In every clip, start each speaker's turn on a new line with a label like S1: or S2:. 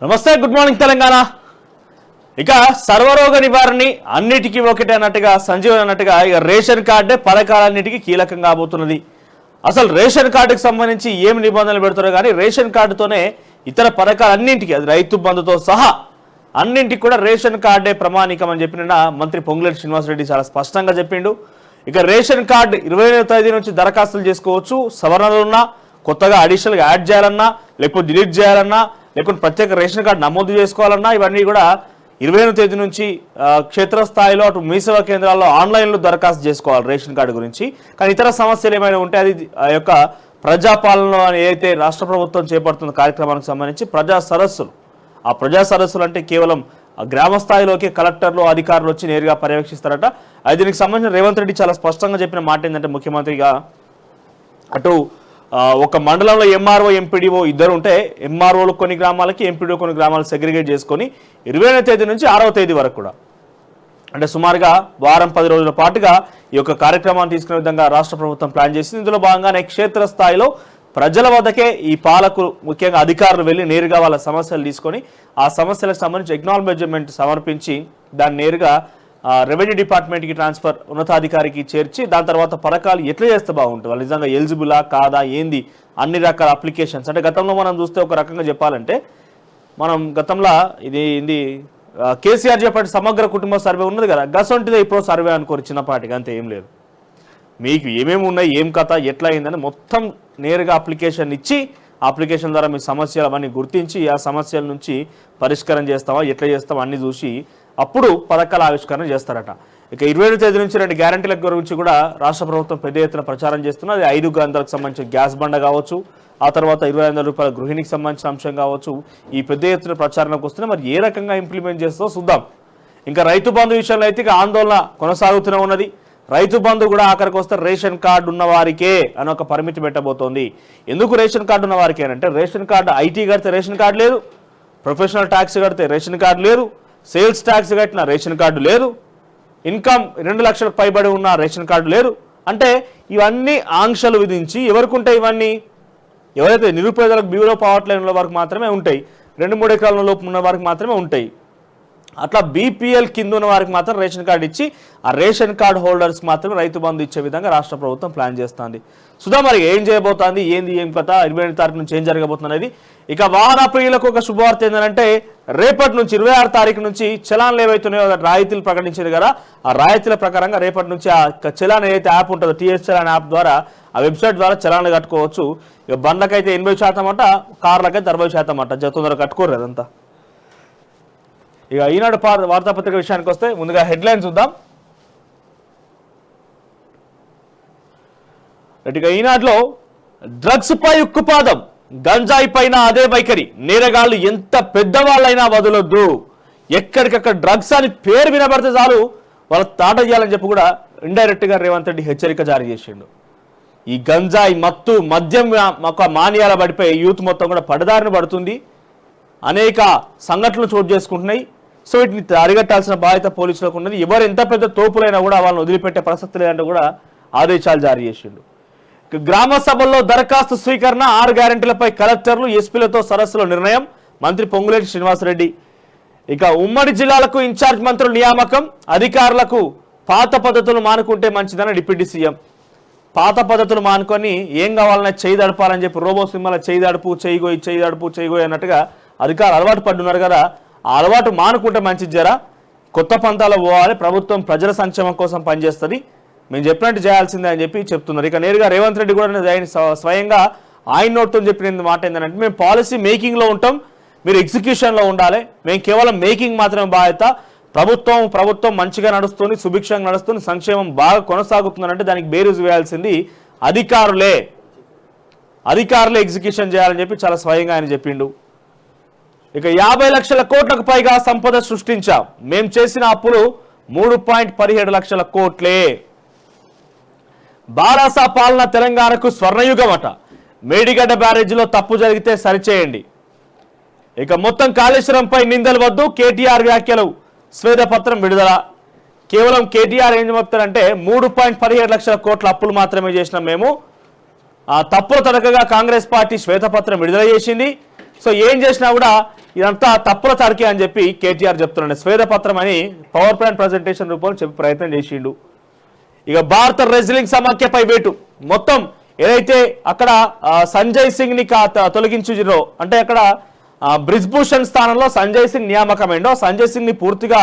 S1: నమస్తే, good morning Telangana. ఇక సర్వరోగ నివారణని అన్నిటికీ ఒకటే అన్నట్టుగా సంజీవన్ అన్నట్టుగా ఇక రేషన్ కార్డే పథకాలన్నిటికీ కీలకం కాబోతున్నది. అసలు రేషన్ కార్డుకి సంబంధించి ఏమి నిబంధనలు పెడతారో కానీ రేషన్ కార్డుతోనే ఇతర పథకాలన్నింటికి, అది రైతు బంధుతో సహా అన్నింటికి కూడా రేషన్ కార్డే ప్రమాణికం అని చెప్పిన మంత్రి పొంగులేటి శ్రీనివాసరెడ్డి చాలా స్పష్టంగా చెప్పిండు. ఇక రేషన్ కార్డు 20వ తేదీ నుంచి దరఖాస్తులు చేసుకోవచ్చు. సవరణలు ఉన్నా, కొత్తగా అడిషనల్గా యాడ్ చేయాలన్నా, లేకపోతే డిలీట్ చేయాలన్నా, లేకుంటే ప్రత్యేక రేషన్ కార్డు నమోదు చేసుకోవాలన్నా ఇవన్నీ కూడా 20వ తేదీ నుంచి క్షేత్రస్థాయిలో అటు మీ సేవా కేంద్రాల్లో ఆన్లైన్లో దరఖాస్తు చేసుకోవాలి రేషన్ కార్డు గురించి. కానీ ఇతర సమస్యలు ఏమైనా ఉంటే అది ఆ యొక్క ప్రజాపాలనలో ఏదైతే రాష్ట్ర ప్రభుత్వం చేపడుతున్న కార్యక్రమానికి సంబంధించి ప్రజా సదస్సులు, ఆ ప్రజా సదస్సులు అంటే కేవలం గ్రామ స్థాయిలోకి కలెక్టర్లు అధికారులు వచ్చి నేరుగా పర్యవేక్షిస్తారట. అది దీనికి సంబంధించిన రేవంత్ రెడ్డి చాలా స్పష్టంగా చెప్పిన మాట ఏంటంటే, ముఖ్యమంత్రిగా అటు ఒక మండలంలో ఎంఆర్ఓ ఎంపీడీఓ ఇద్దరు ఉంటే ఎంఆర్ఓలు కొన్ని గ్రామాలకి, ఎంపీడీఓ కొన్ని గ్రామాలు సెగ్రిగేట్ చేసుకొని 20వ తేదీ నుంచి 6వ తేదీ వరకు కూడా అంటే సుమారుగా వారం 10 రోజుల పాటుగా ఈ యొక్క కార్యక్రమాన్ని తీసుకునే విధంగా రాష్ట్ర ప్రభుత్వం ప్లాన్ చేసింది. ఇందులో భాగంగానే క్షేత్రస్థాయిలో ప్రజల వద్దకే ఈ పాలకులు, ముఖ్యంగా అధికారులు వెళ్ళి నేరుగా వాళ్ళ సమస్యలు తీసుకొని ఆ సమస్యలకు సంబంధించి ఎక్నాలజ్మెంట్ సమర్పించి దాన్ని నేరుగా రెవెన్యూ డిపార్ట్మెంట్కి ట్రాన్స్ఫర్, ఉన్నతాధికారికి చేర్చి దాని తర్వాత పథకాలు ఎట్లా చేస్తే బాగుంటుంది, వాళ్ళు నిజంగా ఎలిజిబులా కాదా ఏంది, అన్ని రకాల అప్లికేషన్స్. అంటే గతంలో మనం చూస్తే ఒక రకంగా చెప్పాలంటే మనం గతంలో ఇది కేసీఆర్ చెప్పే సమగ్ర కుటుంబ సర్వే ఉన్నది కదా, గసంటిదే ఇప్పుడు సర్వే అనుకోరు చిన్నపాటికి, అంతే ఏం లేదు. మీకు ఏమేమి ఉన్నాయి, ఏం కథ, ఎట్లా అయిందని మొత్తం నేరుగా అప్లికేషన్ ఇచ్చి అప్లికేషన్ ద్వారా మీ సమస్యలు అవన్నీ గుర్తించి ఆ సమస్యల నుంచి పరిష్కారం చేస్తావా, ఎట్లా చేస్తావా అన్ని చూసి అప్పుడు పథకాల ఆవిష్కరణ చేస్తారట. ఇక 20వ తేదీ నుంచి 2 గ్యారంటీల గురించి కూడా రాష్ట్ర ప్రభుత్వం పెద్ద ఎత్తున ప్రచారం చేస్తున్నది. 5 గంటలకు సంబంధించిన గ్యాస్ బండ కావచ్చు, ఆ తర్వాత 25,000 రూపాయల గృహిణికి సంబంధించిన అంశం కావచ్చు, ఈ పెద్ద ఎత్తున ప్రచారంలోకి వస్తున్నా మరి ఏ రకంగా ఇంప్లిమెంట్ చేస్తుందో చూద్దాం. ఇంకా రైతు బంధు విషయంలో అయితే ఇక ఆందోళన కొనసాగుతూనే ఉన్నది. రైతు బంధు కూడా ఆఖరికి వస్తే రేషన్ కార్డు ఉన్న వారికే అని ఒక పరిమితి పెట్టబోతోంది. ఎందుకు రేషన్ కార్డు ఉన్న వారికే అంటే, రేషన్ కార్డు ఐటీ కడితే రేషన్ కార్డు లేదు, ప్రొఫెషనల్ ట్యాక్స్ కడితే రేషన్ కార్డు లేదు, సేల్స్ ట్యాక్స్ కట్టిన రేషన్ కార్డు లేదు, ఇన్కమ్ 2 లక్షలకు పైబడి ఉన్న రేషన్ కార్డు లేదు. అంటే ఇవన్నీ ఆంక్షలు విధించి ఎవరికి ఉంటాయి ఇవన్నీ, ఎవరైతే నిరుపేదలకు బిలో పవర్టీ లైన్ ఉన్న వారికి మాత్రమే ఉంటాయి, 2-3 ఎకరాల లోపు ఉన్న వారికి మాత్రమే ఉంటాయి. అట్లా బీపీఎల్ కింద ఉన్న వారికి మాత్రం రేషన్ కార్డు ఇచ్చి ఆ రేషన్ కార్డు హోల్డర్స్కి మాత్రమే రైతు బంధు ఇచ్చే విధంగా రాష్ట్ర ప్రభుత్వం ప్లాన్ చేస్తుంది. సుధా మరి ఏం చేయబోతోంది, ఏంది ఏం కథ, 20వ తారీఖు నుంచి ఏం జరగబోతుంది అనేది. ఇక వాహన ప్రియులకు ఒక శుభవార్త ఏంటంటే, రేపటి నుంచి 26 తారీఖు నుంచి చలాన్లు ఏవైతున్నాయో రాయితీలు ప్రకటించింది కదా, ఆ రాయితీల ప్రకారంగా రేపటి నుంచి ఆ చలాన్ ఏదైతే యాప్ ఉంటుందో టీఎస్ చలాన్ యాప్ ద్వారా, ఆ వెబ్సైట్ ద్వారా చలాన్లు కట్టుకోవచ్చు. ఇక బండ్లకైతే 80% అట, కార్లకైతే 60% అట. తొందరగా కట్టుకోరు అదంతా. ఇక ఈనాడు వార్తాపత్రిక విషయానికి వస్తే ముందుగా హెడ్లైన్ చూద్దాం. ఇక ఈనాడులో డ్రగ్స్ పై ఉక్కుపాదం, గంజాయి పైన అదే వైఖరి, నేరగాళ్లు ఎంత పెద్దవాళ్ళైనా వదలొద్దు, ఎక్కడికక్కడ డ్రగ్స్ అని పేరు వినబడితే చాలు వాళ్ళ తాట చేయాలని చెప్పి కూడా ఇండైరెక్ట్ గా రేవంత్ రెడ్డి హెచ్చరిక జారీ చేసిండు. ఈ గంజాయి మత్తు మద్యం ఒక మానియాల పడిపోయి యూత్ మొత్తం కూడా పడదారిన పడుతుంది, అనేక సంఘటనలు చోటు చేసుకుంటున్నాయి. సో వీటిని అరిగట్టాల్సిన బాధ్యత పోలీసులకు ఉన్నది. ఎవరు ఎంత పెద్ద తోపులైనా కూడా వాళ్ళని వదిలిపెట్టే ప్రసక్తి లేదంటూ కూడా ఆదేశాలు జారీ చేసిండు. గ్రామ సభల్లో దరఖాస్తు స్వీకరణ, 6 గ్యారెంటీలపై కలెక్టర్లు ఎస్పీలతో సదస్సులో నిర్ణయం, మంత్రి పొంగులేటి శ్రీనివాసరెడ్డి. ఇక ఉమ్మడి జిల్లాలకు ఇన్ఛార్జ్ మంత్రుల నియామకం, అధికారులకు పాత పద్ధతులు మానుకుంటే మంచిదని డిప్యూటీ సీఎం. పాత పద్ధతులు మానుకొని ఏం కావాలన్నా చేయి దడపాలని చెప్పి రోబో సింహల చేయి దడుపు, చేయగోయి అన్నట్టుగా అధికారులు అలవాటు పడుతున్నారు కదా, ఆ అలవాటు మానుకుంటే మంచిది. జరా కొత్త పంతాలో పోవాలి, ప్రభుత్వం ప్రజల సంక్షేమం కోసం పనిచేస్తుంది, మేము చెప్పినట్టు చేయాల్సిందే అని చెప్పి చెప్తున్నారు. ఇక నేరుగా రేవంత్ రెడ్డి కూడా స్వయంగా ఆయన నోట్తో చెప్పిన మాట ఏంటంటే, మేము పాలసీ మేకింగ్లో ఉంటాం, మీరు ఎగ్జిక్యూషన్లో ఉండాలి, మేము కేవలం మేకింగ్ మాత్రమే బాధ్యత, ప్రభుత్వం మంచిగా నడుస్తుంది, సుభిక్షంగా నడుస్తుంది, సంక్షేమం బాగా కొనసాగుతుందంటే దానికి బేరీజు వేయాల్సింది అధికారులే ఎగ్జిక్యూషన్ చేయాలని చెప్పి చాలా స్వయంగా ఆయన చెప్పిండు. ఇక 50 లక్షల కోట్లకు పైగా సంపద సృష్టించాం, మేం చేసిన అప్పులు 3.17 లక్షల కోట్లే. బారాసా పాలన తెలంగాణకు స్వర్ణయుగం అట, మేడిగడ్డ బ్యారేజీలో తప్పు జరిగితే సరిచేయండి. ఇక మొత్తం కాళేశ్వరంపై నిందలు వద్దు, కేటీఆర్ వ్యాఖ్యలు, శ్వేతపత్రం విడుదల. కేవలం కేటీఆర్ ఏం చెప్తారంటే 3.17 లక్షల కోట్ల అప్పులు మాత్రమే చేసినాం మేము, ఆ తప్పుల తడకగా కాంగ్రెస్ పార్టీ శ్వేతపత్రం విడుదల చేసింది, సో ఏం చేసినా కూడా ఇదంతా తప్పుల తడికే అని చెప్పి కేటీఆర్ చెప్తున్నాడు. స్వేదపత్రం అని పవర్ పాయింట్ ప్రజెంటేషన్ రూపంలో చెప్పి ప్రయత్నం చేసిండు. ఇక భారత రెజ్లింగ్ సమాఖ్యపై వేటు మొత్తం ఏదైతే అక్కడ సంజయ్ సింగ్ ని తొలగించురో అంటే అక్కడ బ్రిజ్భూషణ్ స్థానంలో సంజయ్ సింగ్ నియామకమైండో సంజయ్ సింగ్ ని పూర్తిగా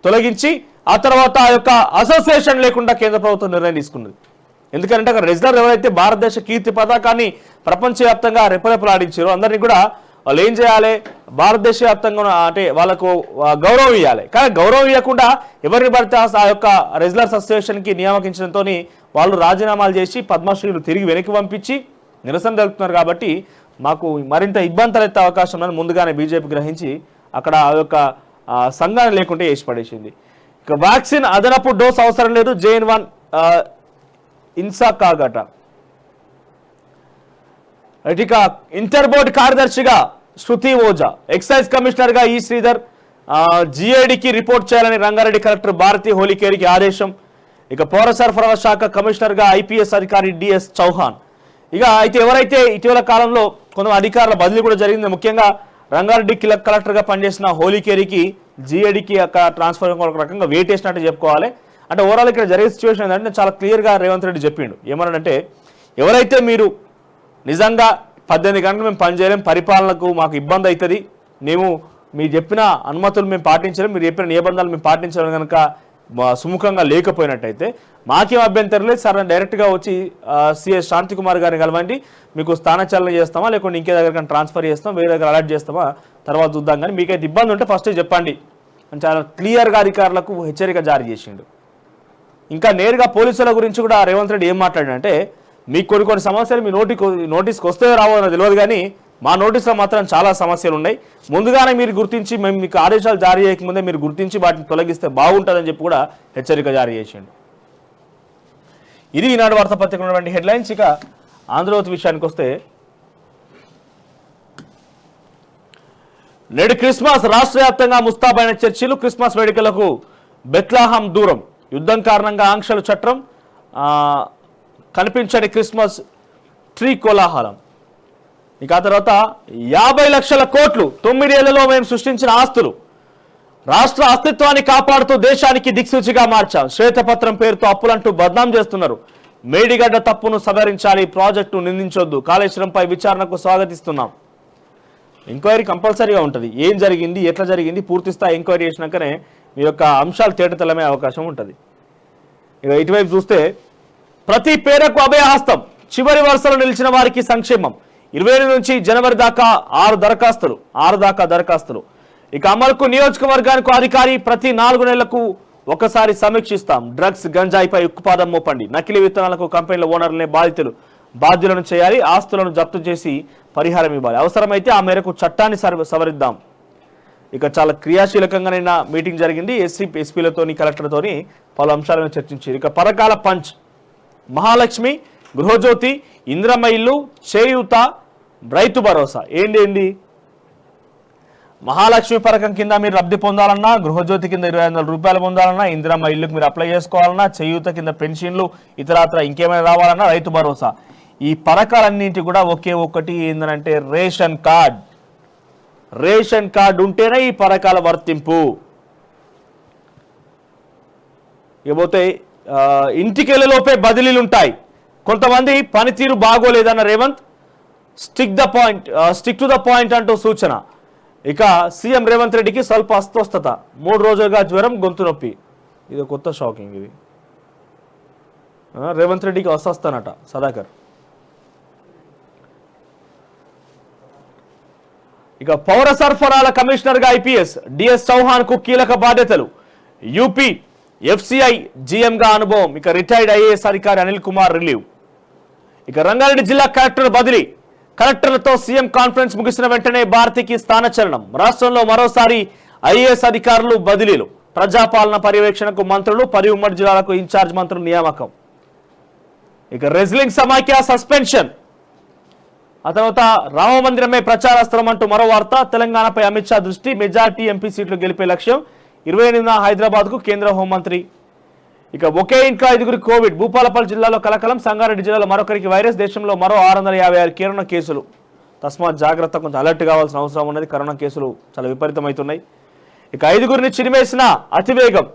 S1: తొలగించి ఆ తర్వాత ఆ యొక్క అసోసియేషన్ లేకుండా కేంద్ర ప్రభుత్వం నిర్ణయం తీసుకున్నది. ఎందుకంటే అక్కడ రెజ్లర్ ఎవరైతే భారతదేశ కీర్తి పతాకాన్ని ప్రపంచవ్యాప్తంగా రెపరెపలాడించారో అందరినీ కూడా వాళ్ళు ఏం చేయాలి, భారతదేశ వ్యాప్తంగా అంటే వాళ్ళకు గౌరవం ఇవ్వాలి. కానీ గౌరవం ఇవ్వకుండా ఎవరిని పడితే ఆ యొక్క రెజ్లర్స్ అసోసియేషన్కి నియామకించడంతో వాళ్ళు రాజీనామాలు చేసి పద్మశ్రీలు తిరిగి వెనక్కి పంపించి నిరసన తెలుపుతున్నారు. కాబట్టి మాకు మరింత ఇబ్బందులు ఎత్తే అవకాశం ఉందని ముందుగానే బీజేపీ గ్రహించి అక్కడ ఆ యొక్క సంఘాన్ని లేకుంటే వేసి పడేసింది. ఇక వ్యాక్సిన్ అదనపు డోస్ అవసరం లేదు, JN1 ఇన్సా కాగట. ఇక ఇంటర్ బోర్డు కార్యదర్శిగా శృతి ఓజా, ఎక్సైజ్ కమిషనర్గా ఈ శ్రీధర్, GADకి రిపోర్ట్ చేయాలని రంగారెడ్డి కలెక్టర్ భారతి హోలీకేరికి ఆదేశం. ఇక పౌర సరఫరాల శాఖ కమిషనర్గా IPS అధికారి DS చౌహాన్. ఇక అయితే ఎవరైతే ఇటీవల కాలంలో కొంత అధికారుల బదిలీ కూడా జరిగింది. ముఖ్యంగా రంగారెడ్డి కలెక్టర్గా పనిచేసిన హోలీకేరికి GADకి ట్రాన్స్ఫర్ ఒక రకంగా వెయిట్ వేసినట్టు చెప్పుకోవాలి. అంటే ఓవరాల్ ఇక్కడ జరిగే సిచ్యువేషన్ ఏంటంటే చాలా క్లియర్గా రేవంత్ రెడ్డి చెప్పిండు. ఏమన్నాడంటే ఎవరైతే మీరు నిజంగా 18 గంటలు మేము పనిచేయలేం, పరిపాలనకు మాకు ఇబ్బంది అవుతుంది, మీరు చెప్పిన అనుమతులు మేము పాటించలేం, మీరు చెప్పిన నిబంధనలు మేము పాటించడం కనుక సుముఖంగా లేకపోయినట్టయితే మాకేం అభ్యంతరం లేదు సార్, డైరెక్ట్గా వచ్చి CS శాంతికుమార్ గారిని కలవండి, మీకు స్థానచలన చేస్తామా లేకుంటే ఇంకే దగ్గర ట్రాన్స్ఫర్ చేస్తాం, వేరే దగ్గర అలర్ట్ చేస్తామా తర్వాత చూద్దాం, కానీ మీకైతే ఇబ్బంది ఉంటే ఫస్ట్ చెప్పండి అని చాలా క్లియర్గా అధికారులకు హెచ్చరిక జారీ చేసిండు. ఇంకా నేరుగా పోలీసుల గురించి కూడా రేవంత్ రెడ్డి ఏం మాట్లాడాడంటే మీకు కొన్ని సమస్యలు మీ నోటీస్కి వస్తే రావో అని తెలియదు, కానీ మా నోటీసులో మాత్రం చాలా సమస్యలు ఉన్నాయి, ముందుగానే మీరు గుర్తించి మేము మీకు ఆదేశాలు జారీ చేయకముందే మీరు గుర్తించి వాటిని తొలగిస్తే బాగుంటుందని చెప్పి కూడా హెచ్చరిక జారీ చేసిండు. ఇది ఈనాడు వార్తాపత్రిక ఉన్నటువంటి హెడ్లైన్స్. ఇక ఆంధ్రజ్యోతి విషయానికి వస్తే నేడు క్రిస్మస్, రాష్ట్ర వ్యాప్తంగా ముస్తాబైన చర్చిలు, క్రిస్మస్ వేడుకలకు బెత్లెహేమ్ దూరం, యుద్ధం కారణంగా ఆంక్షలు చట్టం, కనిపించని క్రిస్మస్ ట్రీ కోలాహలం. ఇక ఆ తర్వాత 50 లక్షల కోట్లు 9 ఏళ్లలో మేము సృష్టించిన ఆస్తులు, రాష్ట్ర అస్తిత్వాన్ని కాపాడుతూ దేశానికి దిక్సూచిగా మార్చాం, శ్వేతపత్రం పేరుతో అప్పులంటూ బద్నాం చేస్తున్నారు, మేడిగడ్డ తప్పును సవరించాలి, ప్రాజెక్టు నిందించొద్దు, కాళేశ్వరంపై విచారణకు స్వాగతిస్తున్నాం. ఎంక్వైరీ కంపల్సరీగా ఉంటుంది, ఏం జరిగింది ఎట్లా జరిగింది పూర్తి స్థాయి ఎంక్వైరీ చేసినాకనే మీ యొక్క అంశాలు తేటతెల్లమే అవకాశం ఉంటుంది. ఇక ఇటువైపు చూస్తే ప్రతి పేరకు అభయహస్తం, చివరి వరుసలో నిలిచిన వారికి సంక్షేమం, 20 నుంచి జనవరి దాకా 6 దాకా దరఖాస్తులు. ఇక అమలుకు నియోజకవర్గానికి అధికారి, ప్రతి 4 నెలలకు ఒకసారి సమీక్షిస్తాం, డ్రగ్స్ గంజాయిపై ఉక్కుపాదం మోపండి, నకిలీ విత్తనాలకు కంపెనీల ఓనర్లనే బాధ్యులను చేయాలి, ఆస్తులను జప్తు చేసి పరిహారం ఇవ్వాలి, అవసరమైతే ఆ మేరకు చట్టాన్ని సవరిద్దాం. ఇక చాలా క్రియాశీలకంగా నిన్న మీటింగ్ జరిగింది, ఎస్పీలతోని కలెక్టర్తోని పలు అంశాలను చర్చించారు. ఇక పథకాల పంచ్, మహాలక్ష్మి, గృహజ్యోతి, ఇందిరమ్మ ఇల్లు, చేయూత, రైతు భరోసా. ఏంటి మహాలక్ష్మి పథకం కింద మీరు లబ్ధి పొందాలన్నా, గృహజ్యోతి కింద 2500 రూపాయలు పొందాలన్నా, ఇందిరమ్మ ఇల్లుకు మీరు అప్లై చేసుకోవాలన్నా, చేయూత కింద పెన్షన్లు ఇతరత్ర ఇంకేమైనా రావాలన్నా, రైతు భరోసా, ఈ పథకాలన్నింటి కూడా ఒకే ఒక్కటి ఏంటంటే రేషన్ కార్డ్ ఉంటేనే ఈ పథకాల వర్తింపు. ఇకపోతే ఇంటికెళ్ళలోపే బదిలీలు ఉంటాయి, కొంతమంది పనితీరు బాగోలేదన్న Revanth, stick to the point అంటూ సూచన. ఇక సీఎం రేవంత్ రెడ్డికి స్వల్ప అస్వస్థత, 3 రోజులుగా జ్వరం, గొంతు నొప్పి. ఇది కొత్త షాకింగ్. ఇది రేవంత్ రెడ్డికి అస్వస్థనట సదాకర్. ఇక పౌర సరఫరాల కమిషనర్గా IPS DS చౌహాన్ కు కీలక బాధ్యతలు, యూపీ FCI GMగా అనుభవం. ఇక రిటైర్డ్ IAS అధికారి అనిల్ కుమార్ రిలీవ్. ఇక రంగారెడ్డి జిల్లా కలెక్టర్ బదిలీ, కలెక్టర్లతో సీఎం కాన్ఫరెన్స్ ముగిసిన వెంటనే భారతికి స్థానచలనం, రాష్ట్రంలో మరోసారి IAS అధికారులు బదిలీలు, ప్రజాపాలన పర్యవేక్షణకు మంత్రులు, 10 ఉమ్మడి జిల్లాలకు ఇన్ఛార్జ్ మంత్రులు నియామకం. ఇక రెజ్లింగ్ సమాఖ్య సస్పెన్షన్, ఆ తర్వాత రామ మందిరమే ప్రచారాస్త్రం అంటూ మరో వార్త, తెలంగాణపై అమిత్ షా దృష్టి, మెజార్టీ MP సీట్లు గెలిపే లక్ష్యం, 28న హైదరాబాద్కు కేంద్ర హోంమంత్రి. ఇక ఒకే ఇంట్లో 5గురి కోవిడ్, భూపాలపల్లి జిల్లాలో కలకలం, సంగారెడ్డి జిల్లాలో మరొకరికి వైరస్, దేశంలో మరో 656 కరోనా కేసులు తస్మాత్ జాగ్రత్త, కొంచెం అలర్ట్ కావాల్సిన అవసరం ఉన్నది. కరోనా కేసులు చాలా విపరీతమవుతున్నాయి. ఇక 5గురిని చిరిమేసిన అతివేగం.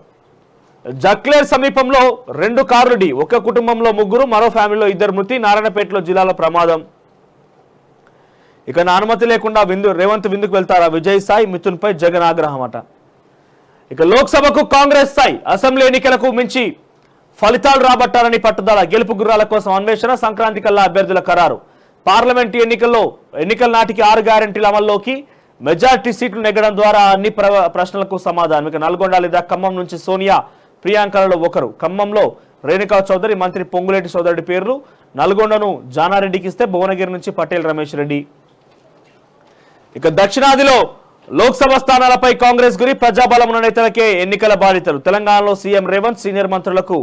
S1: జక్లేర్ సమీపంలో 2 కార్లు ఢీ, ఒక కుటుంబంలో 3, మరో ఫ్యామిలీలో 2 మృతి. నారాయణపేటలో జిల్లాలో ప్రమాదం. ఇక నా అనుమతి లేకుండా రేవంత్ విందుకు వెళ్తారా? విజయసాయి మిథున్పై జగన్ ఆగ్రహం అట. ఇక లోక్సభకు కాంగ్రెస్ స్థాయి, అసెంబ్లీ ఎన్నికలకు మించి ఫలితాలు రాబట్టాలని పట్టుదల. గెలుపు గుర్రాల కోసం అన్వేషణ, సంక్రాంతి కల్లా అభ్యర్థుల ఖరారు. పార్లమెంటు ఎన్నికల నాటికి 6 గ్యారెంటీల అమల్లోకి, మెజార్టీ సీట్లు నెగ్గడం ద్వారా అన్ని ప్రశ్నలకు సమాధానం. ఇక నల్గొండ లేదా ఖమ్మం నుంచి సోనియా, ప్రియాంకలలో ఒకరు. ఖమ్మంలో రేణుకా చౌదరి, మంత్రి పొంగులేటి సోదరుడి పేర్లు. నల్గొండను జానారెడ్డికి ఇస్తే భువనగిరి నుంచి పటేల్ రమేష్ రెడ్డి. ఇక దక్షిణాదిలో లోక్సభ స్థానాలపై కాంగ్రెస్ గురి, ప్రజాబలం ఉన్న నేతలకే ఎన్నికల బాధ్యతలు. తెలంగాణలో సీఎం రేవంత్ సీనియర్ మంత్రులకు.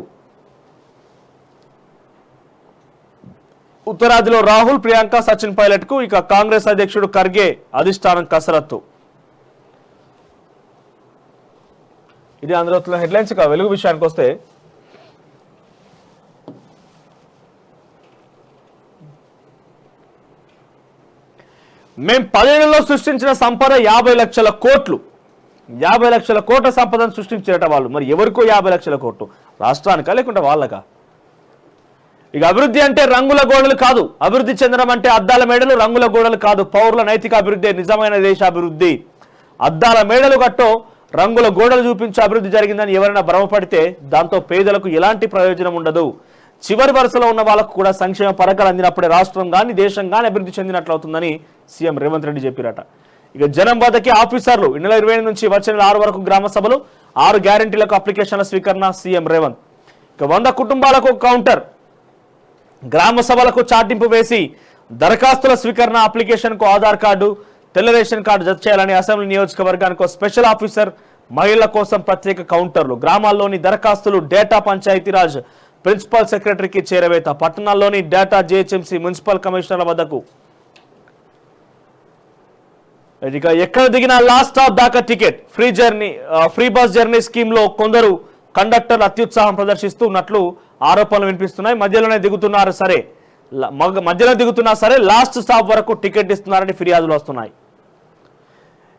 S1: ఉత్తరాదిలో రాహుల్, ప్రియాంక, సచిన్ పైలట్ కు. ఇక కాంగ్రెస్ అధ్యక్షుడు ఖర్గే అధిష్టానం కసరత్తు. ఇది ఆంధ్రజ్యోతిలో హెడ్లైన్స్. ఇక వెలుగు విషయానికి వస్తే, మేం 10 ఏళ్లలో సృష్టించిన సంపద 50 లక్షల కోట్లు. 50 లక్షల కోట్ల సంపదను సృష్టించేట వాళ్ళు. మరి ఎవరికో 50 లక్షల కోట్లు? రాష్ట్రానికా లేకుంటే వాళ్ళకా? ఇక అభివృద్ధి అంటే రంగుల గోడలు కాదు. అభివృద్ధి చెందడం అంటే అద్దాల మేడలు, రంగుల గోడలు కాదు. పౌరుల నైతిక అభివృద్ధి నిజమైన దేశాభివృద్ధి. అద్దాల మేడలు కట్టో రంగుల గోడలు చూపించి అభివృద్ధి జరిగిందని ఎవరైనా భ్రమపడితే దాంతో పేదలకు ఎలాంటి ప్రయోజనం ఉండదు. చివరి వరుసలో ఉన్న వాళ్ళకు కూడా సంక్షేమ పథకాలు అందినప్పుడే రాష్ట్రం కానీ దేశం కానీ అభివృద్ధి చెందినట్లు అవుతుందని సీఎం రేవంత్ రెడ్డి చెప్పారట. ఇక జనం వద్దకి ఆఫీసర్లు. ఈ నెల 28 నుంచి వచ్చే నెల 6 వరకు గ్రామ సభలు, 6 గ్యారెంటీలకు అప్లికేషన్ల స్వీకరణ. సీఎం రేవంత్. ఇక 100 కుటుంబాలకు కౌంటర్. గ్రామ సభలకు చాటింపు వేసి దరఖాస్తుల స్వీకరణ, అప్లికేషన్కు ఆధార్ కార్డు, తెల్ల రేషన్ కార్డు జత చేయాలని అసెంబ్లీ నియోజకవర్గానికి స్పెషల్ ఆఫీసర్, మహిళల కోసం ప్రత్యేక కౌంటర్లు. గ్రామాల్లోని దరఖాస్తులు డేటా పంచాయతీరాజ్ ప్రిన్సిపల్ సెక్రటరీకి చేరవేత. పట్టణాల్లోని డేటా జీహెచ్ఎంసీ మున్సిపల్ కమిషనర్ల వద్దకు. ఇక ఎక్కడ దిగినా లాస్ట్ స్టాప్ దాకా ticket. Free bus journey scheme లో కొందరు కండక్టర్లు అత్యుత్సాహం ప్రదర్శిస్తున్నట్లు ఆరోపణలు వినిపిస్తున్నాయి. మధ్యలో దిగుతున్నా సరే లాస్ట్ స్టాప్ వరకు టికెట్ ఇస్తున్నారని ఫిర్యాదులు వస్తున్నాయి.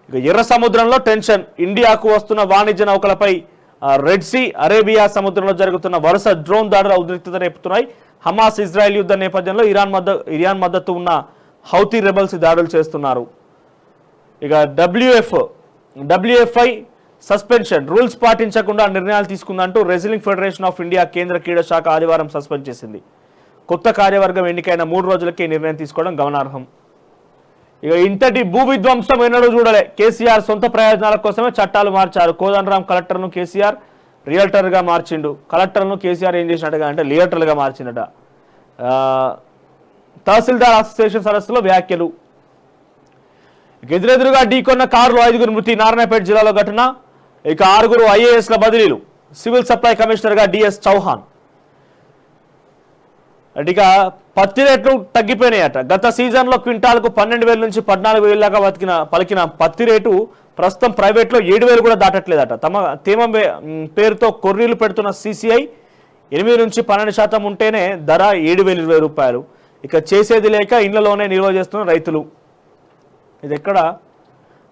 S1: ఇక ఎర్ర సముద్రంలో టెన్షన్. ఇండియాకు వస్తున్న వాణిజ్య నౌకలపై రెడ్ సీ, అరేబియా సముద్రంలో జరుగుతున్న వరుస డ్రోన్ దాడుల ఉద్రిక్తత రేపుతున్నాయి. హమాస్ ఇజ్రాయెల్ యుద్ధ నేపథ్యంలో ఇరాన్ మద్దతు ఉన్న హౌతీ రెబల్స్ దాడులు చేస్తున్నారు. ఇక డబ్ల్యూఎఫ్ఐ సస్పెన్షన్. రూల్స్ పాటించకుండా నిర్ణయాలు తీసుకుందంటూ రెజ్లింగ్ ఫెడరేషన్ ఆఫ్ ఇండియా కేంద్ర క్రీడా శాఖ ఆదివారం సస్పెండ్ చేసింది. కొత్త కార్యవర్గం ఎన్నికైన 3 రోజులకే నిర్ణయం తీసుకోవడం గమనార్హం. ఇక ఇంతటి భూ విధ్వంసం ఎన్నడూ చూడలే. కేసీఆర్ సొంత ప్రయోజనాల కోసమే చట్టాలు మార్చారు. కోదండరాం కలెక్టర్ను కేసీఆర్ రియల్టర్గా మార్చిండు. కలెక్టర్ను కేసీఆర్ ఏం చేసినట్టుగా అంటే రియల్టర్లుగా మార్చిండట. తహసీల్దార్ అసోసియేషన్ సదస్సులో వ్యాఖ్యలు. ఎదురెదురుగా ఢీకొన్న కారులో 5గురు మృతి. నారాయణపేట జిల్లాలో ఘటన. ఇక 6 ఐఏఎస్ల బదిలీలు. సివిల్ సప్లై కమిషనర్గా డిఎస్ చౌహాన్. ఇక పత్తి రేట్లు తగ్గిపోయినాయట. గత సీజన్లో క్వింటాల్కు 12,000 నుంచి 14,000 దాకా పలికిన పత్తి రేటు ప్రస్తుతం ప్రైవేట్లో 7,000 కూడా దాటట్లేదట. తేమ పేరుతో కొర్రీలు పెడుతున్న CCI 8 నుంచి 12% ఉంటేనే ధర 7,020 రూపాయలు. ఇక చేసేది లేక ఇళ్లలోనే నిల్వ చేస్తున్న రైతులు. ఇది ఎక్కడ?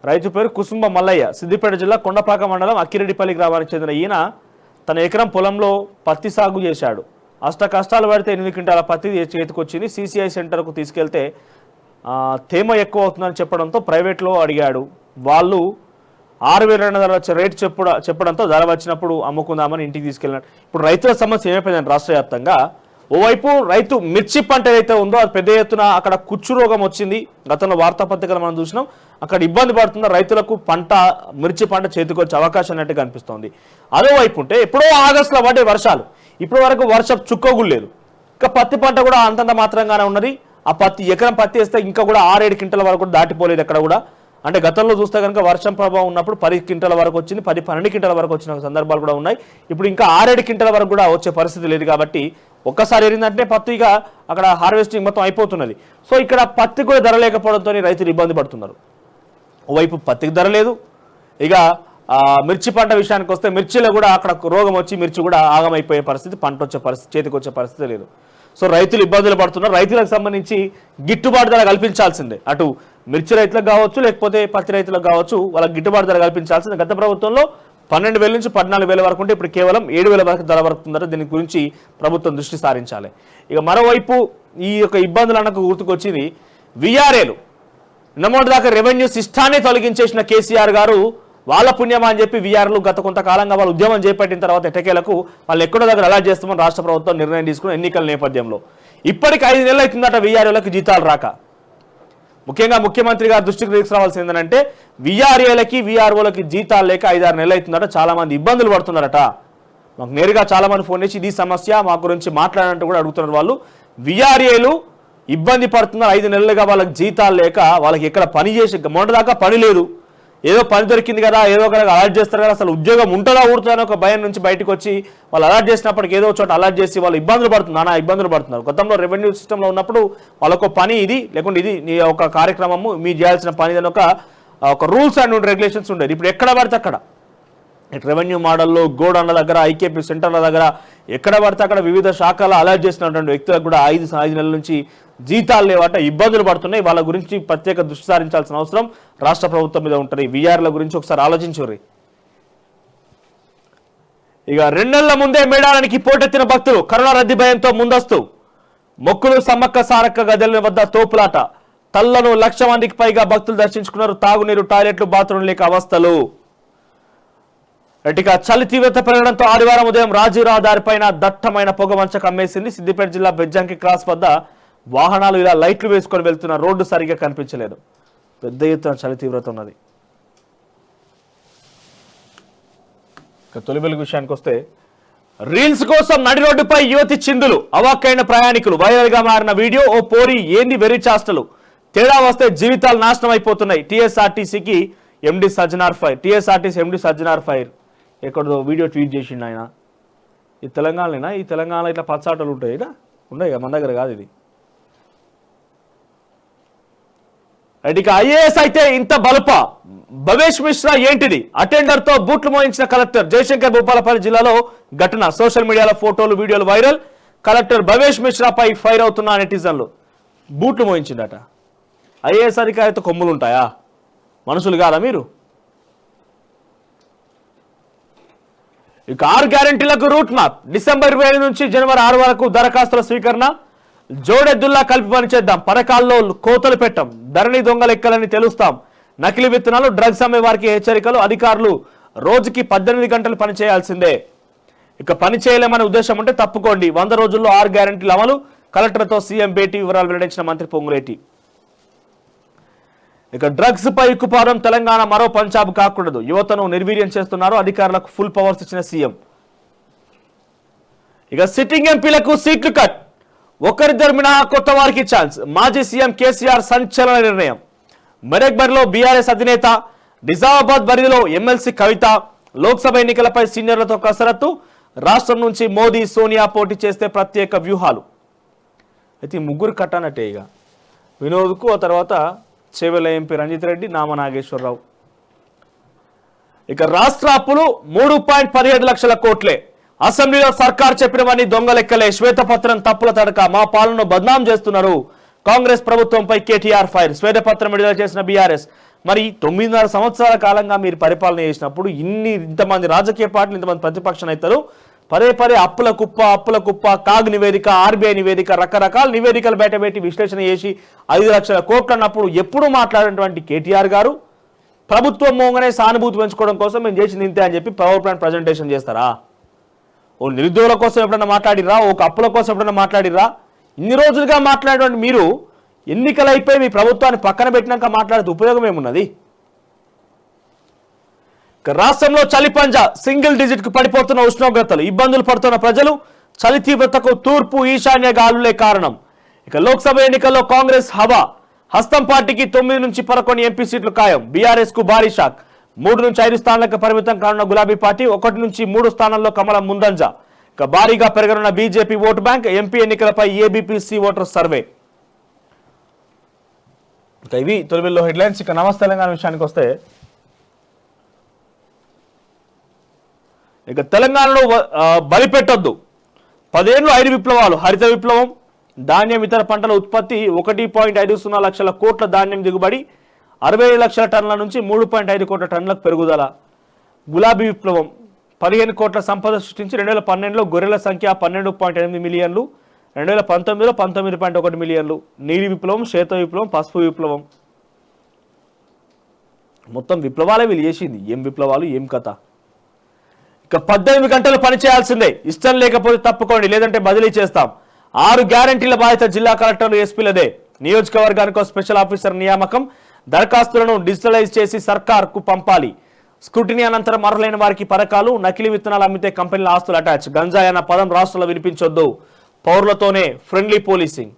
S1: రైతు పేరు కుసుంబ మల్లయ్య. సిద్దిపేట జిల్లా కొండపాక మండలం అక్కిరెడ్డిపల్లి గ్రామానికి చెందిన ఈయన తన ఎకరం పొలంలో పత్తి సాగు చేశాడు. అష్ట కష్టాలు పడితే 8 క్వింటాల పత్తి చేతికొచ్చింది. CCI సెంటర్కు తీసుకెళ్తే తేమ ఎక్కువ అవుతుందని చెప్పడంతో ప్రైవేట్లో అడిగాడు. వాళ్ళు 6,200 రేటు చెప్పడంతో ధర వచ్చినప్పుడు అమ్ముకుందామని ఇంటికి తీసుకెళ్ళినాడు. ఇప్పుడు రైతుల సమస్య ఏమైపోయిందంటే రాష్ట్ర వ్యాప్తంగా ఓవైపు రైతు మిర్చి పంట ఏదైతే ఉందో అది పెద్ద ఎత్తున అక్కడ కుచ్చు రోగం వచ్చింది. గతంలో వార్తాపత్రికలు మనం చూసినాం. అక్కడ ఇబ్బంది పడుతున్న రైతులకు మిర్చి పంట చేతికొచ్చే అవకాశం అన్నట్టు కనిపిస్తోంది. అదోవైపు ఉంటే ఎప్పుడో ఆగస్టులో పడే వర్షాలు, ఇప్పటి వరకు వర్షం చుక్కగులేదు. ఇంకా పత్తి పంట కూడా అంతంత మాత్రంగానే ఉన్నది. ఆ ఎకరం పత్తి వేస్తే ఇంకా కూడా 6-7 క్వింటల వరకు కూడా దాటిపోలేదు ఎక్కడ కూడా. అంటే గతంలో చూస్తే కనుక వర్షం ప్రభావం ఉన్నప్పుడు 10 క్వింటల వరకు వచ్చింది, 10-12 క్వింటల వరకు వచ్చిన సందర్భాలు కూడా ఉన్నాయి. ఇప్పుడు ఇంకా 6-7 క్వింటల వరకు కూడా వచ్చే పరిస్థితి లేదు. కాబట్టి ఒక్కసారి ఏరిందంటే పత్తిగా అక్కడ హార్వెస్టింగ్ మొత్తం అయిపోతున్నది. సో ఇక్కడ పత్తి కూడా ధర లేకపోవడంతో రైతులు ఇబ్బంది పడుతున్నారు. ఓవైపు పత్తికి ధర లేదు. ఇక మిర్చి పంట విషయానికి వస్తే మిర్చిలో కూడా అక్కడ రోగం వచ్చి మిర్చి కూడా ఆగమైపోయే పరిస్థితి, పంట వచ్చే పరిస్థితి, చేతికి వచ్చే పరిస్థితి లేదు. సో రైతులు ఇబ్బందులు పడుతున్నారు. రైతులకు సంబంధించి గిట్టుబాటు ధర కల్పించాల్సిందే. అటు మిర్చి రైతులకు కావచ్చు, లేకపోతే పత్తి రైతులకు కావచ్చు, వాళ్ళకి గిట్టుబాటు ధర కల్పించాల్సిందే. గత ప్రభుత్వంలో 12,000 నుంచి 14,000 వరకు ఉంటే ఇప్పుడు కేవలం 7,000 వరకు ధర వరకుందట. దీని గురించి ప్రభుత్వం దృష్టి సారించాలి. ఇక మరోవైపు ఈ యొక్క ఇబ్బందులు అన్నకు గుర్తుకొచ్చింది విఆర్ఏలు. నిన్నమోటి దాకా రెవెన్యూ సిస్టాన్ని తొలగించేసిన కేసీఆర్ గారు వాళ్ళ పుణ్యమా అని చెప్పి విఆర్లు గత కొంతకాలంగా వాళ్ళు ఉద్యమం చేపట్టిన తర్వాత ఎట్టకేలకు వాళ్ళు ఎక్కడో దగ్గర అలాట్ చేస్తామని రాష్ట్ర ప్రభుత్వం నిర్ణయం తీసుకున్న ఎన్నికల నేపథ్యంలో ఇప్పటికి 5 నెలలు అవుతుందట విఆర్ఏలకు జీతాలు రాక. ముఖ్యంగా ముఖ్యమంత్రి గారి దృష్టికి తీసుకురావాల్సింది ఏంటంటే విఆర్ఏలకి విఆర్ఓలకి జీతాలు లేక 5-6 నెలలు అవుతుందట. చాలా మంది ఇబ్బందులు పడుతున్నారట. మాకు నేరుగా చాలా మంది ఫోన్ చేసి ఇది సమస్య మా గురించి మాట్లాడాలంటూ కూడా అడుగుతున్నారు. వాళ్ళు విఆర్ఏలు ఇబ్బంది పడుతున్నారు. 5 నెలలుగా వాళ్ళకి జీతాలు లేక వాళ్ళకి ఎక్కడ పని చేసి మొన్నదాకా పని లేదు, ఏదో పని దొరికింది కదా, ఏదో ఒక అలాట్ చేస్తారు కదా, అసలు ఉద్యోగం ఉంటుందా ఊడుతుందని ఒక భయం నుంచి బయటకు వచ్చి వాళ్ళు అలాట్ చేసినప్పటికీ ఏదో చోట అలాట్ చేసి వాళ్ళు ఇబ్బందులు పడుతున్నారు. గతంలో రెవెన్యూ సిస్టంలో ఉన్నప్పుడు వాళ్ళొక పని ఇది, లేకుంటే ఇది నీ ఒక కార్యక్రమము మీరు చేయాల్సిన పని అని ఒక రూల్స్ అండ్ రెగ్యులేషన్స్ ఉండేది. ఇప్పుడు ఎక్కడ పడితే అక్కడ రెవెన్యూ మోడల్లో గోడౌన్ల దగ్గర, ఐకేపీ సెంటర్ల దగ్గర ఎక్కడ పడితే అక్కడ వివిధ శాఖలు అలాట్ చేసినటువంటి వ్యక్తులకు కూడా 5 నెలల నుంచి జీతాలు లేవట, ఇబ్బందులు పడుతున్నాయి. వాళ్ళ గురించి ప్రత్యేక దృష్టి సారించాల్సిన అవసరం రాష్ట్ర ప్రభుత్వం మీద ఉంటుంది. విఆర్ల గురించి ఒకసారి ఆలోచించుర్రి. ఇక 2 నెలల ముందే మేడారానికి పోటెత్తిన భక్తులు కరోనా రద్దీ భయంతో ముందస్తు మొక్కులు సమ్మక్క సారక్క గదెల వద్ద తోపులాట. తల్లను 1,00,000 మందికి పైగా భక్తులు దర్శించుకున్నారు. తాగునీరు, టాయిలెట్లు, బాత్రూమ్ లేక అవస్థలు. ఇక చలి తీవ్రత పెరగడంతో ఆదివారం ఉదయం రాజీవ్ రహదారిపైన దట్టమైన పొగ మంచ కమ్మేసింది. సిద్దిపేట జిల్లా బెజ్జంకి క్రాస్ వద్ద వాహనాలు ఇలా లైట్లు వేసుకొని వెళ్తున్న రోడ్డు సరిగ్గా కనిపించలేదు. పెద్ద ఎత్తున చలి తీవ్రత ఉన్నది. ఇక తొలి వెలుగు విషయానికి వస్తే రీల్స్ కోసం నడి రోడ్డుపై యువతి చిందులు, అవాక్కైన ప్రయాణికులు. వైరల్ గా మారిన వీడియో. ఓ పోరి ఏంది వెర్రి చేష్టలు, తేడా వస్తే జీవితాలు నాశనం అయిపోతున్నాయి. టీఎస్ఆర్టీసీకి ఎండి సజ్జనార్ ఫైర్. టీఎస్ఆర్టీసీ ఎండి సజ్జనార్ ఫైర్ ఎక్కడో వీడియో ట్వీట్ చేసిండు ఆయన. ఈ తెలంగాణలోనా? ఈ తెలంగాణలో ఇట్లా పచ్చాటలు ఉంటాయి, ఇక ఉన్నాయి, మన దగ్గర కాదు ఇది. ఇక ఐఏఎస్ అయితే ఇంత బలుప. భవేష్ మిశ్రా ఏంటిది? అటెండర్ తో బూట్లు మోయించిన కలెక్టర్. జయశంకర్ భూపాలపల్లి జిల్లాలో ఘటన. సోషల్ మీడియాలో ఫోటోలు, వీడియోలు వైరల్. కలెక్టర్ భవేష్ మిశ్రాపై ఫైర్ అవుతున్న నెటిజన్లు. బూట్లు మోయించిందట. ఐఏఎస్ అధికారితో కొమ్ములు ఉంటాయా? మనుషులు కాదా మీరు? ఇక 6 గ్యారెంటీలకు రూట్ మ్యాప్. డిసెంబర్ 25 నుంచి జనవరి 6 వరకు దరఖాస్తుల స్వీకరణ. జోడెద్దుల్లా కలిపి పనిచేద్దాం. పథకాల్లో కోతలు పెట్టాం. ధరణి దొంగ లెక్కలని తెలుస్తాం. నకిలీ విత్తనాలు, డ్రగ్స్ అమ్మే వారికి హెచ్చరికలు. అధికారులు రోజుకి 18 గంటలు పని చేయాల్సిందే. ఇక పని చేయలేమనే ఉద్దేశం ఉంటే తప్పుకోండి. 100 రోజుల్లో 6 గ్యారెంటీలు అమలు. కలెక్టర్తో సీఎం భేటీ. వివరాలు వెల్లడించిన మంత్రి పొంగులేటి. ఇక డ్రగ్స్ పై ఉక్కుపాదం. తెలంగాణ మరో పంజాబ్ కాకూడదు. యువతను నిర్వీర్యం చేస్తున్నారు. అధికారులకు ఫుల్ పవర్స్ ఇచ్చిన సీఎం. ఇక సిట్టింగ్ ఎంపీలకు సీట్లు కట్. ఒకరిద్దరు మినహా కొత్త వారికి ఛాన్స్. మాజీ సీఎం కేసీఆర్ సంచలన నిర్ణయం. మెదక్ బరిలో బీఆర్ఎస్ అధినేత. నిజామాబాద్ బరిలో ఎమ్మెల్సీ కవిత. లోక్సభ ఎన్నికలపై సీనియర్లతో కసరత్తు. రాష్ట్రం నుంచి మోదీ, సోనియా పోటీ చేస్తే ప్రత్యేక వ్యూహాలు. అయితే ముగ్గురు కట్టనట్టే. ఇక వినోద్కు, ఆ తర్వాత చేవెళ్ల ఎంపీ రంజిత్ రెడ్డి, నామ నాగేశ్వరరావు. ఇక రాష్ట్ర అప్పులు 3.17 లక్షల కోట్లే. అసెంబ్లీలో సర్కార్ చెప్పినవన్నీ దొంగ లెక్కలే. శ్వేతపత్రం తప్పుల తడక. మా పాలనను బద్నాం చేస్తున్నారు. కాంగ్రెస్ ప్రభుత్వంపై కేటీఆర్ ఫైర్. శ్వేతపత్రం విడుదల చేసిన బీఆర్ఎస్. మరి 9.5 సంవత్సరాల కాలంగా మీరు పరిపాలన చేసినప్పుడు ఇంతమంది రాజకీయ పార్టీలు, ఇంతమంది ప్రతిపక్ష నేతలు పదే అప్పుల కుప్ప, కాగ్ నివేదిక, ఆర్బీఐ నివేదిక, రకరకాల నివేదికలు బయటపెట్టి విశ్లేషణ చేసి 5 లక్షల కోట్లు అన్నప్పుడు ఎప్పుడు మాట్లాడినటువంటి కేటీఆర్ గారు ప్రభుత్వం మోగానే సానుభూతి పెంచుకోవడం కోసం మేము చేసింది ఇంతే అని చెప్పి పవర్ ప్లాంట్ ప్రజెంటేషన్ చేస్తారా? ఓ నిరుద్యోగుల కోసం ఎప్పుడైనా మాట్లాడిరా? ఒక అప్పుల కోసం ఎప్పుడైనా మాట్లాడిరా? ఇన్ని రోజులుగా మాట్లాడేటువంటి మీరు ఎన్నికలు అయిపోయి మీ ప్రభుత్వాన్ని పక్కన పెట్టినాక మాట్లాడితే ఉపయోగం ఏమున్నది? రాష్ట్రంలో చలి పంజా. సింగిల్ డిజిట్ కు పడిపోతున్న ఉష్ణోగ్రతలు. ఇబ్బందులు పడుతున్న ప్రజలు. చలి తీవ్రతకు తూర్పు ఈశాన్య గాలులే కారణం. ఇక లోక్సభ ఎన్నికల్లో కాంగ్రెస్ హవా. హస్తం పార్టీకి 9 నుంచి 11 ఎంపీ సీట్లు ఖాయం. బీఆర్ఎస్ కు భారీ షాక్. 3 నుంచి 5 స్థానాలకు పరిమితం కానున్న గులాబీ పార్టీ. 1 నుంచి 3 స్థానాల్లో కమలం ముందంజ. ఇక భారీగా పెరగనున్న బీజేపీ ఓటు బ్యాంక్. ఎంపీ ఎన్నికలపై ఏబీపీసీ ఓటర్ సర్వే. ఇక ఇవి తొలివెల్లో హెడ్లైన్స్. ఇక నమస్తే తెలంగాణ విషయానికి వస్తే ఇక తెలంగాణలో బలిపెట్టొద్దు. 10 ఏళ్ళు 5 విప్లవాలు. హరిత విప్లవం, ధాన్యం ఇతర పంటల ఉత్పత్తి 1.50 లక్షల కోట్ల ధాన్యం దిగుబడి 67 లక్షల టన్నుల నుంచి 3.5 కోట్ల టన్నులకు పెరుగుదల. గులాబీ విప్లవం 15 కోట్ల సంపద సృష్టించి 2012లో గొర్రెల సంఖ్య 12.8 మిలియన్లు, 2019లో 19.1 మిలియన్లు. నీలి విప్లవం, శ్వేత విప్లవం, పసుపు విప్లవం, మొత్తం విప్లవాలే వీళ్ళు చేసింది. ఏం విప్లవాలు, ఏం కథ. ఇక 18 గంటలు పనిచేయాల్సిందే, ఇష్టం లేకపోతే తప్పుకోండి, లేదంటే బదిలీ చేస్తాం. 6 గ్యారంటీల బాధ్యత జిల్లా కలెక్టర్లు, ఎస్పీలదే. నియోజకవర్గానికి స్పెషల్ ఆఫీసర్ నియామకం, దరఖాస్తులను డిజిటలైజ్ చేసి సర్కార్కు పంపాలి. స్క్రూటినీ అనంతరం అర్హులైన వారికి పథకాలు. నకిలీ విత్తనాలు అమ్మితే కంపెనీల ఆస్తులు అటాచ్. గంజాయి అన్న పదం రాష్ట్రంలో వినిపించొద్దు. పౌరులతోనే ఫ్రెండ్లీ పోలీసింగ్,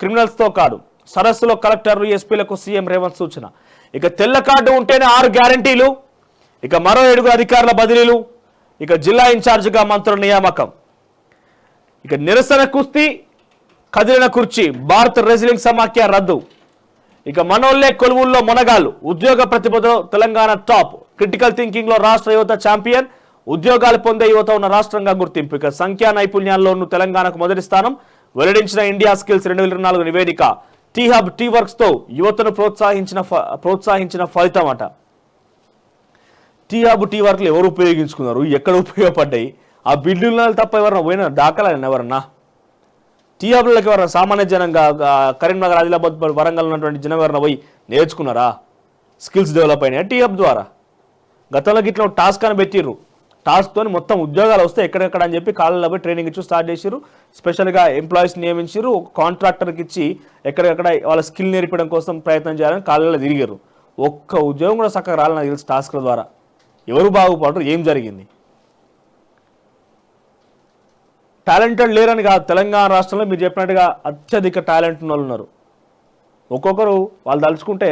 S1: క్రిమినల్స్తో కాదు. సరస్సులో కలెక్టర్లు, ఎస్పీలకు సీఎం రేవంత్ సూచన. ఇక తెల్ల కార్డు ఉంటేనే 6 గ్యారంటీలు. ఇక మరో 7 అధికారుల బదిలీలు. ఇక జిల్లా ఇన్ఛార్జిగా మంత్రుల నియామకం. ఇక నిరసన కుస్తీ, కదిలిన కుర్చీ, భారత్ రెజ్లింగ్ సమాఖ్య రద్దు. ఇక మనోళ్లే కొలువుల్లో మొనగాళ్ళు, ఉద్యోగ ప్రతిభలో తెలంగాణ టాప్. క్రిటికల్ థింకింగ్ లో రాష్ట్ర యువత ఛాంపియన్, ఉద్యోగాలు పొందే యువత ఉన్న రాష్ట్రంగా గుర్తింపు. ఇక సంఖ్యా నైపుణ్యాల్లోనూ తెలంగాణకు మొదటి స్థానం వెల్లడించిన ఇండియా స్కిల్స్ 2024 నివేదిక. టీ హబ్, టీ వర్క్స్ తో యువతను ప్రోత్సహించిన ఫలితం అట. టీ హబ్, టీ వర్క్లు ఎవరు ఉపయోగించుకున్నారు, ఎక్కడ ఉపయోగపడ్డాయి? ఆ బిల్డింగ్లు తప్ప ఎవరన్నా పోయినా దాఖలాన్ని ఎవరన్నా? టీ హబ్లకి ఎవరన్నా సామాన్య జనంగా కరీంనగర్, ఆదిలాబాద్, వరంగల్ ఉన్నటువంటి జనం ఎవరన్నా పోయి నేర్చుకున్నారా? స్కిల్స్ డెవలప్ అయినాయి టీ హబ్ ద్వారా. గతంలో ఇట్లా టాస్క్ అని పెట్టిర్రు, టాస్క్తో మొత్తం ఉద్యోగాలు వస్తే ఎక్కడెక్కడ అని చెప్పి కాళ్ళలో పోయి ట్రైనింగ్ ఇచ్చి స్టార్ట్ చేసిరు. స్పెషల్గా ఎంప్లాయీస్ నియమించారు, ఒక కాంట్రాక్టర్కి ఇచ్చి ఎక్కడెక్కడ వాళ్ళ స్కిల్ నేర్పడం కోసం ప్రయత్నం చేయాలని కాళ్ళలో తిరిగారు. ఒక్క ఉద్యోగం కూడా చక్కగా రాలని నాకు తెలిసి టాస్క్ల ద్వారా. ఎవరు బాగుపడరు? ఏం జరిగింది? టాలెంటెడ్ లేరని కాదు, తెలంగాణ రాష్ట్రంలో మీరు చెప్పినట్టుగా అత్యధిక టాలెంట్ ఉన్న వాళ్ళు ఉన్నారు. ఒక్కొక్కరు వాళ్ళు తలుచుకుంటే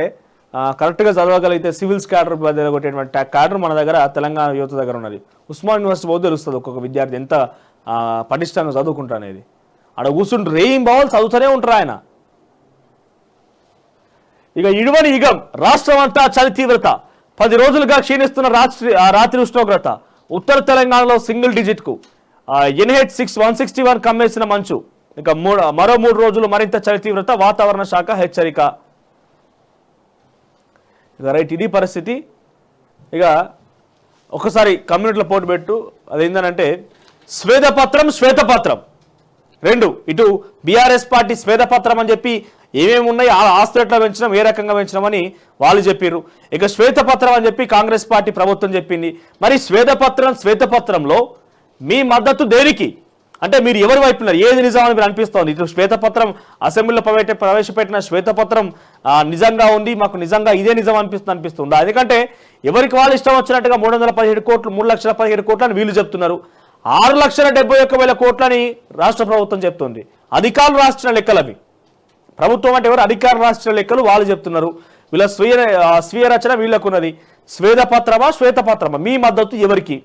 S1: కరెక్ట్గా చదవగలిగితే సివిల్స్ క్యాడర్ కొట్టేటువంటి క్యాడర్ మన దగ్గర తెలంగాణ యువత దగ్గర ఉన్నది. ఉస్మాన్ యూనివర్సిటీ పోతే తెలుస్తుంది ఒక్కొక్క విద్యార్థి ఎంత పటిష్టంగా చదువుకుంటా అనేది. ఆడ కూర్చుంటే రేం బావాలి చదువుతూనే ఉంటారు ఆయన. ఇక ఇడువని యుగం, రాష్ట్రం అంతా చలి తీవ్రత. 10 రోజులుగా క్షీణిస్తున్న రాత్రి ఉష్ణోగ్రత. ఉత్తర తెలంగాణలో సింగిల్ డిజిట్కు. NH6 161 కమ్మేసిన మంచు. ఇక మరో 3 రోజులు మరింత చలి తీవ్రత. వాతావరణ శాఖ హెచ్చరిక. ఇక రైట్, ఇది పరిస్థితి. ఇక ఒకసారి కమ్యూనిటీలో పోటు పెట్టు, అదేంటంటే శ్వేతపత్రం 2. ఇటు బీఆర్ఎస్ పార్టీ శ్వేతపత్రం అని చెప్పి ఏమేమి ఉన్నాయి, ఆస్తులు ఎట్లా పెంచినాం, ఏ రకంగా పెంచినామని వాళ్ళు చెప్పారు. ఇక శ్వేతపత్రం అని చెప్పి కాంగ్రెస్ పార్టీ ప్రభుత్వం చెప్పింది. మరి శ్వేతపత్రంలో మీ మద్దతు దేనికి? అంటే మీరు ఎవరి వైపు ఉన్నారు? ఏది నిజం అని మీరు అనిపిస్తోంది? ఇటు శ్వేతపత్రం అసెంబ్లీలో ప్రవేశపెట్టిన శ్వేతపత్రం నిజంగా ఉంది, మాకు నిజంగా ఇదే నిజం అనిపిస్తుందా? ఎందుకంటే ఎవరికి వాళ్ళు ఇష్టం వచ్చినట్టుగా 317 కోట్లు, 3,17,000 కోట్లని వీళ్ళు చెప్తున్నారు. 6,71,000 కోట్లని రాష్ట్ర ప్రభుత్వం చెప్తుంది. అధికారులు రాష్ట్ర లెక్కలు అవి. ప్రభుత్వం అంటే ఎవరు? అధికారులు రాష్ట్ర లెక్కలు వాళ్ళు చెప్తున్నారు. వీళ్ళ స్వీయ రచన వీళ్ళకున్నది. శ్వేతపత్రమా మీ మద్దతు ఎవరికి?